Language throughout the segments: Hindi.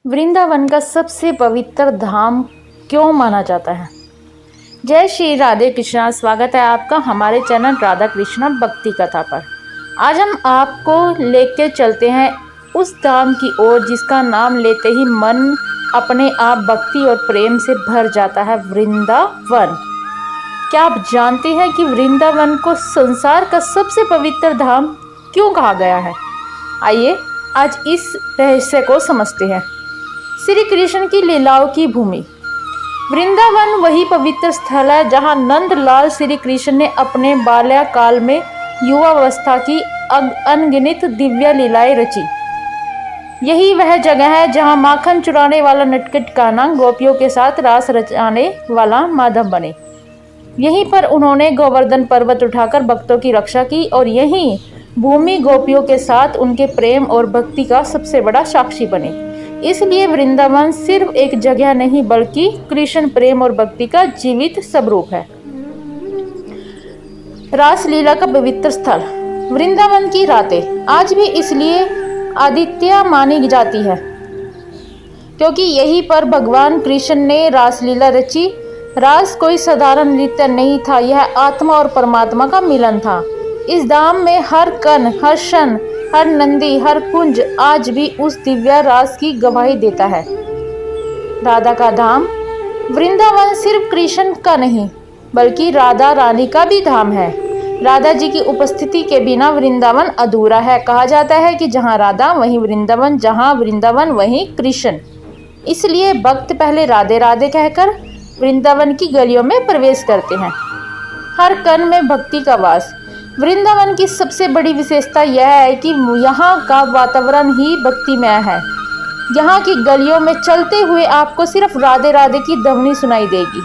वृंदावन का सबसे पवित्र धाम क्यों माना जाता है? जय श्री राधे कृष्णा। स्वागत है आपका हमारे चैनल राधा कृष्णा भक्ति कथा पर। आज हम आपको लेके चलते हैं उस धाम की ओर जिसका नाम लेते ही मन अपने आप भक्ति और प्रेम से भर जाता है, वृंदावन। क्या आप जानते हैं कि वृंदावन को संसार का सबसे पवित्र धाम क्यों कहा गया है? आइए आज इस रहस्य को समझते हैं। श्री कृष्ण की लीलाओं की भूमि। वृंदावन वही पवित्र स्थल है जहां नंदलाल श्री कृष्ण ने अपने बाल्यकाल में युवावस्था की अनगिनत दिव्य लीलाएं रची। यही वह जगह है जहां माखन चुराने वाला नटखट कान्हा गोपियों के साथ रास रचाने वाला माधव बने। यहीं पर उन्होंने गोवर्धन पर्वत उठाकर भक्तों की रक्षा की और यही भूमि गोपियों के साथ उनके प्रेम और भक्ति का सबसे बड़ा साक्षी बने। इसलिए वृंदावन सिर्फ एक जगह नहीं बल्कि कृष्ण प्रेम और भक्ति का जीवित स्वरूप है। रासलीला का पवित्र स्थल। वृंदावन की रातें आज भी इसलिए अद्वितीय मानी जाती है क्योंकि यहीं पर भगवान कृष्ण ने रासलीला रची। रास कोई साधारण नृत्य नहीं था, यह आत्मा और परमात्मा का मिलन था। इस धाम में हर कण, हर क्षण, हर नंदी, हर कुंज आज भी उस दिव्य रास की गवाही देता है। राधा का धाम। वृंदावन सिर्फ कृष्ण का नहीं बल्कि राधा रानी का भी धाम है। राधा जी की उपस्थिति के बिना वृंदावन अधूरा है। कहा जाता है कि जहाँ राधा वहीं वृंदावन, जहाँ वृंदावन वहीं कृष्ण। इसलिए भक्त पहले राधे राधे कहकर वृंदावन की गलियों में प्रवेश करते हैं। हर कण में भक्ति का वास। वृंदावन की सबसे बड़ी विशेषता यह है कि यहाँ का वातावरण ही भक्तिमय है। यहाँ की गलियों में चलते हुए आपको सिर्फ राधे राधे की ध्वनि सुनाई देगी।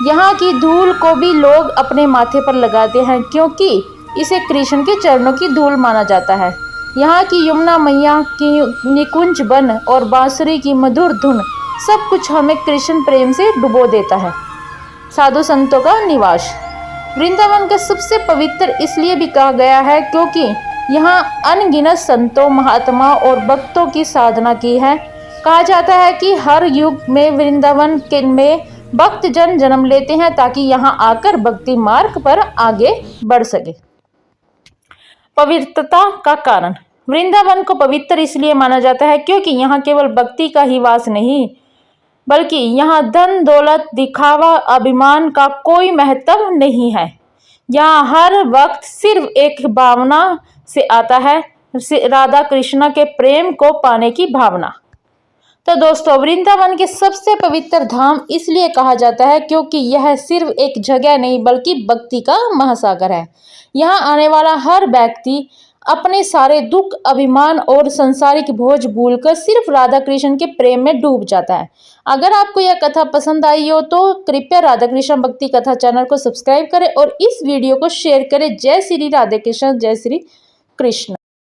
यहाँ की धूल को भी लोग अपने माथे पर लगाते हैं क्योंकि इसे कृष्ण के चरणों की धूल माना जाता है। यहाँ की यमुना मैया की निकुंज वन और बांसुरी की मधुर धुन सब कुछ हमें कृष्ण प्रेम से डुबो देता है। साधु संतों का निवास। वृंदावन का सबसे पवित्र इसलिए भी कहा गया है क्योंकि यहाँ अनगिनत संतों, महात्मा और भक्तों की साधना की है। कहा जाता है कि हर युग में वृंदावन में भक्त जन जन्म लेते हैं ताकि यहाँ आकर भक्ति मार्ग पर आगे बढ़ सके। पवित्रता का कारण। वृंदावन को पवित्र इसलिए माना जाता है क्योंकि यहाँ केवल भक्ति का ही वास नहीं बल्कि यहाँ धन, दौलत, दिखावा, अभिमान का कोई महत्व नहीं है। यहाँ हर वक्त सिर्फ एक भावना से आता है, राधा कृष्णा के प्रेम को पाने की भावना। तो दोस्तों, वृंदावन के सबसे पवित्र धाम इसलिए कहा जाता है क्योंकि यह सिर्फ एक जगह नहीं बल्कि भक्ति का महासागर है। यहाँ आने वाला हर व्यक्ति अपने सारे दुख, अभिमान और संसारिक बोझ भूलकर सिर्फ राधा कृष्ण के प्रेम में डूब जाता है। अगर आपको यह कथा पसंद आई हो तो कृपया राधा कृष्ण भक्ति कथा चैनल को सब्सक्राइब करें और इस वीडियो को शेयर करें। जय श्री राधे कृष्ण, जय श्री कृष्ण।